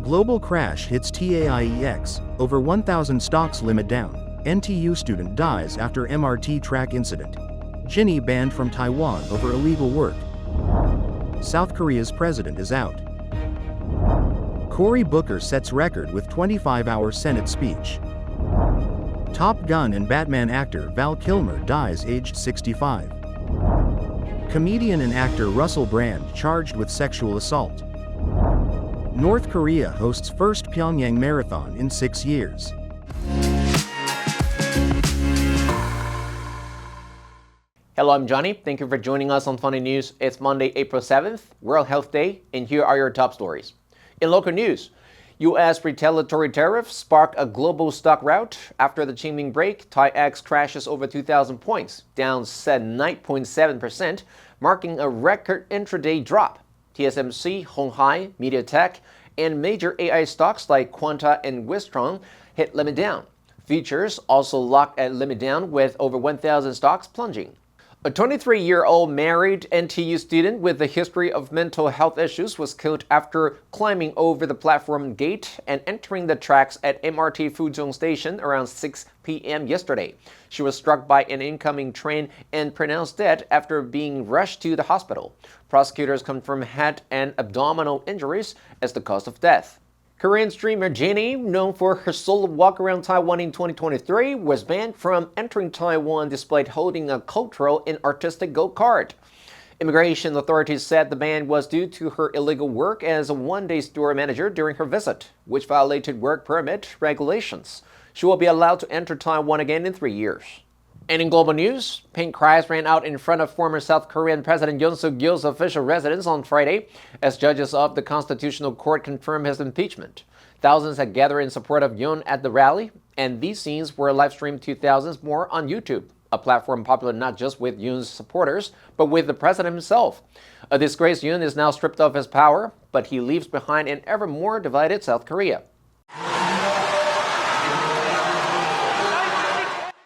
Global crash hits TAIEX, over 1,000 stocks limit down. NTU student dies after MRT track incident. Ginny banned from Taiwan over illegal work. South Korea's president is out. Cory Booker sets record with 25-hour Senate speech. Top Gun and Batman actor Val Kilmer dies aged 65. Comedian and actor Russell Brand charged with sexual assault. North Korea hosts first Pyongyang marathon in 6 years. Hello, I'm Johnny. Thank you for joining us on Funday News. It's Monday, April 7th, World Health Day, and here are your top stories. In local news, U.S. retaliatory tariffs spark a global stock rout. After the Qingming break, TAIEX crashes over 2,000 points, down 9.7%, marking a record intraday drop. TSMC, Honghai, MediaTek, and major AI stocks like Quanta and Wistron hit limit down. Futures also locked at limit down with over 1,000 stocks plunging. A 23-year-old married NTU student with a history of mental health issues was killed after climbing over the platform gate and entering the tracks at MRT Fuzhou Station around 6 p.m. yesterday. She was struck by an incoming train and pronounced dead after being rushed to the hospital. Prosecutors confirmed head and abdominal injuries as the cause of death. Korean streamer Jennie, known for her solo walk around Taiwan in 2023, was banned from entering Taiwan despite holding a cultural and artistic gold card. Immigration authorities said the ban was due to her illegal work as a one-day store manager during her visit, which violated work permit regulations. She will be allowed to enter Taiwan again in 3 years. And in global news, paint cries ran out in front of former South Korean President Yoon Suk-yeol's official residence on Friday as judges of the Constitutional Court confirmed his impeachment. Thousands had gathered in support of Yoon at the rally, and these scenes were live-streamed to thousands more on YouTube, a platform popular not just with Yoon's supporters, but with the president himself. A disgraced Yoon is now stripped of his power, but he leaves behind an ever more divided South Korea.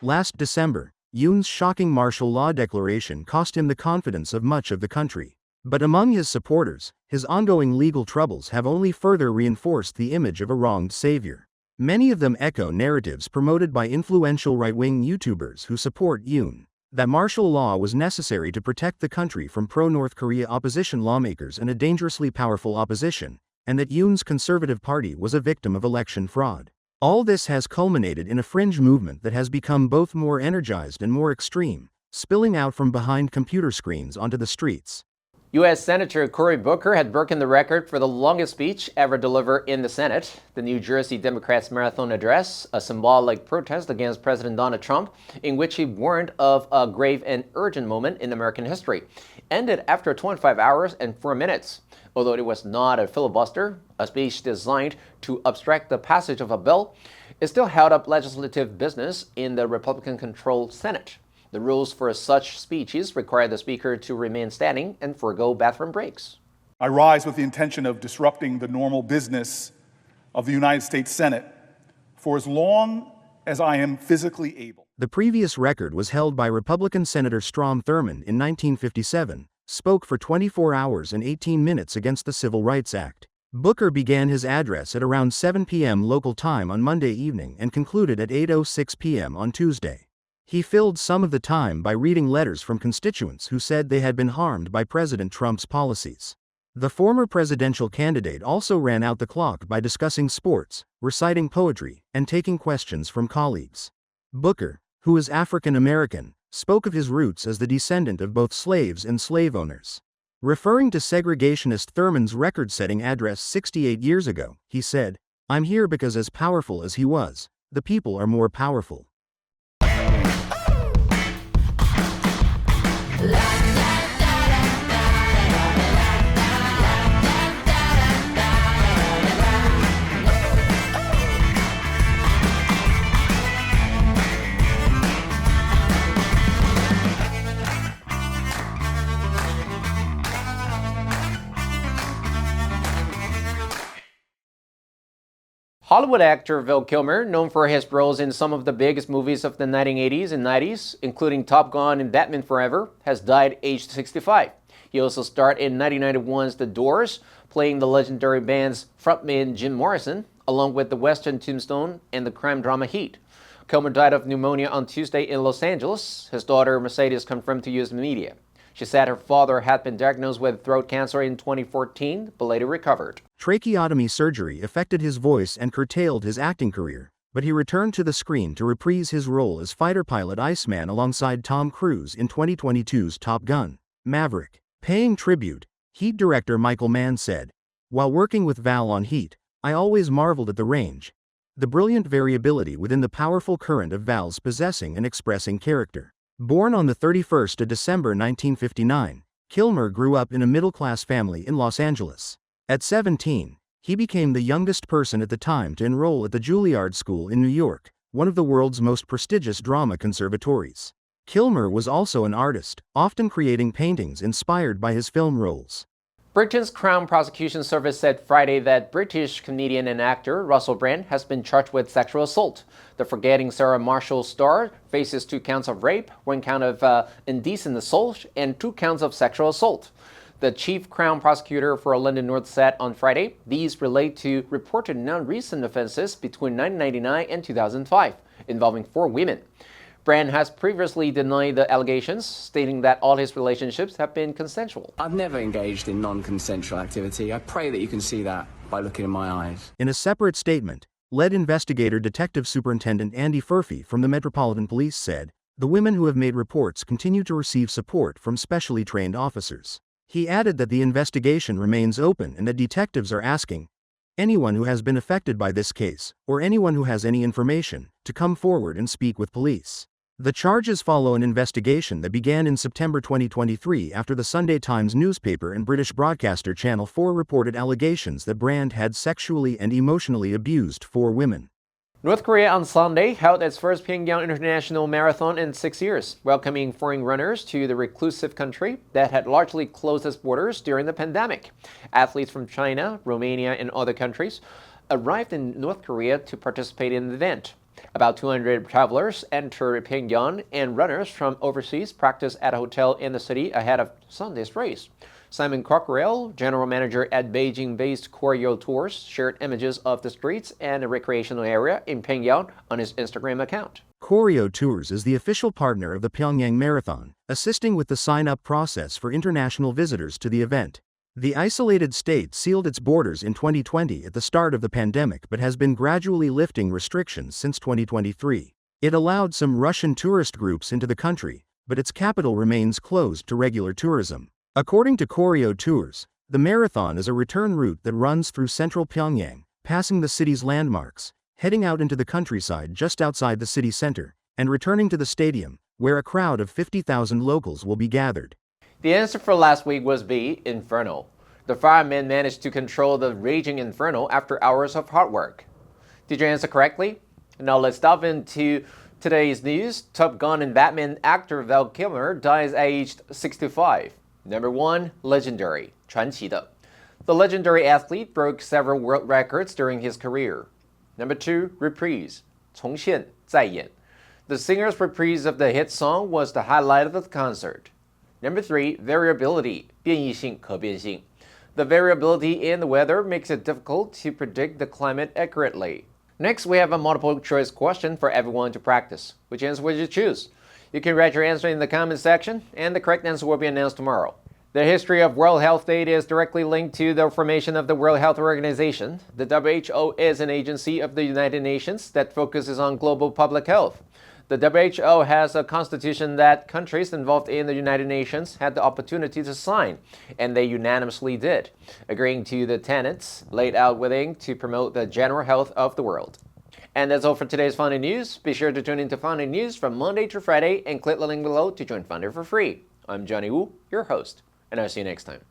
Last December, Yoon's shocking martial law declaration cost him the confidence of much of the country. But among his supporters, his ongoing legal troubles have only further reinforced the image of a wronged savior. Many of them echo narratives promoted by influential right-wing YouTubers who support Yoon, that martial law was necessary to protect the country from pro-North Korea opposition lawmakers and a dangerously powerful opposition, and that Yoon's conservative party was a victim of election fraud. All this has culminated in a fringe movement that has become both more energized and more extreme, spilling out from behind computer screens onto the streets. U.S. Senator Cory Booker had broken the record for the longest speech ever delivered in the Senate. The New Jersey Democrats' marathon address, a symbolic protest against President Donald Trump, in which he warned of a grave and urgent moment in American history, ended after 25 hours and 4 minutes. Although it was not a filibuster, a speech designed to obstruct the passage of a bill, it still held up legislative business in the Republican-controlled Senate. The rules for such speeches require the speaker to remain standing and forego bathroom breaks. I rise with the intention of disrupting the normal business of the United States Senate for as long as I am physically able. The previous record was held by Republican Senator Strom Thurmond in 1957, spoke for 24 hours and 18 minutes against the Civil Rights Act. Booker began his address at around 7 p.m. local time on Monday evening and concluded at 8:06 p.m. on Tuesday. He filled some of the time by reading letters from constituents who said they had been harmed by President Trump's policies. The former presidential candidate also ran out the clock by discussing sports, reciting poetry, and taking questions from colleagues. Booker, who is African American, spoke of his roots as the descendant of both slaves and slave owners. Referring to segregationist Thurmond's record-setting address 68 years ago, he said, "I'm here because as powerful as he was, the people are more powerful." Hollywood actor Val Kilmer, known for his roles in some of the biggest movies of the 1980s and 90s, including Top Gun and Batman Forever, has died aged 65. He also starred in 1991's The Doors, playing the legendary band's frontman Jim Morrison, along with the Western Tombstone and the crime drama Heat. Kilmer died of pneumonia on Tuesday in Los Angeles. His daughter Mercedes confirmed to U.S. media. She said her father had been diagnosed with throat cancer in 2014, but later recovered. Tracheotomy surgery affected his voice and curtailed his acting career, but he returned to the screen to reprise his role as fighter pilot Iceman alongside Tom Cruise in 2022's Top Gun: Maverick. Paying tribute, Heat director Michael Mann said, "While working with Val on Heat, I always marveled at the range, the brilliant variability within the powerful current of Val's possessing and expressing character." Born on the 31st of December 1959, Kilmer grew up in a middle-class family in Los Angeles. At 17, he became the youngest person at the time to enroll at the Juilliard School in New York, one of the world's most prestigious drama conservatories. Kilmer was also an artist, often creating paintings inspired by his film roles. Britain's Crown Prosecution Service said Friday that British comedian and actor Russell Brand has been charged with sexual assault. The Forgetting Sarah Marshall star faces 2 counts of rape, 1 count of indecent assault, and 2 counts of sexual assault. The chief Crown prosecutor for London North said on Friday these relate to reported non-recent offenses between 1999 and 2005, involving 4 women. Brand has previously denied the allegations, stating that all his relationships have been consensual. I've never engaged in non-consensual activity. I pray that you can see that by looking in my eyes. In a separate statement, lead investigator Detective Superintendent Andy Furphy from the Metropolitan Police said, "The women who have made reports continue to receive support from specially trained officers." He added that the investigation remains open and that detectives are asking anyone who has been affected by this case, or anyone who has any information, to come forward and speak with police. The charges follow an investigation that began in September 2023 after the Sunday Times newspaper and British broadcaster Channel 4 reported allegations that Brand had sexually and emotionally abused 4 women. North Korea on Sunday held its first Pyongyang International Marathon in 6 years, welcoming foreign runners to the reclusive country that had largely closed its borders during the pandemic. Athletes from China, Romania, and other countries arrived in North Korea to participate in the event. About 200 travelers entered Pyongyang, and runners from overseas practiced at a hotel in the city ahead of Sunday's race. Simon Cockrell, general manager at Beijing-based Cory Tours, shared images of the streets and a recreational area in Pyongyang on his Instagram account. Cory Tours is the official partner of the Pyongyang Marathon, assisting with the sign-up process for international visitors to the event. The isolated state sealed its borders in 2020 at the start of the pandemic but has been gradually lifting restrictions since 2023. It allowed some Russian tourist groups into the country, but its capital remains closed to regular tourism. According to Cory Tours, the marathon is a return route that runs through central Pyongyang, passing the city's landmarks, heading out into the countryside just outside the city center, and returning to the stadium, where a crowd of 50,000 locals will be gathered. The answer for last week was B, inferno. The firemen managed to control the raging inferno after hours of hard work. Did you answer correctly? Now let's dive into today's news. Top Gun and Batman actor Val Kilmer dies aged 65. Number 1, legendary, 传奇的. The legendary athlete broke several world records during his career. Number 2, reprise, 重现,再演. The singer's reprise of the hit song was the highlight of the concert. Number 3, variability, 变异性,可变性. The variability in the weather makes it difficult to predict the climate accurately. Next, we have a multiple choice question for everyone to practice. Which answer would you choose? You can write your answer in the comment section, and the correct answer will be announced tomorrow. The history of World Health Day is directly linked to the formation of the World Health Organization. The WHO is an agency of the United Nations that focuses on global public health. The WHO has a constitution that countries involved in the United Nations had the opportunity to sign, and they unanimously did, agreeing to the tenets laid out within to promote the general health of the world. And that's all for today's Funday News. Be sure to tune into Funday News from Monday to Friday and click the link below to join Funday for free. I'm Johnny Wu, your host, and I'll see you next time.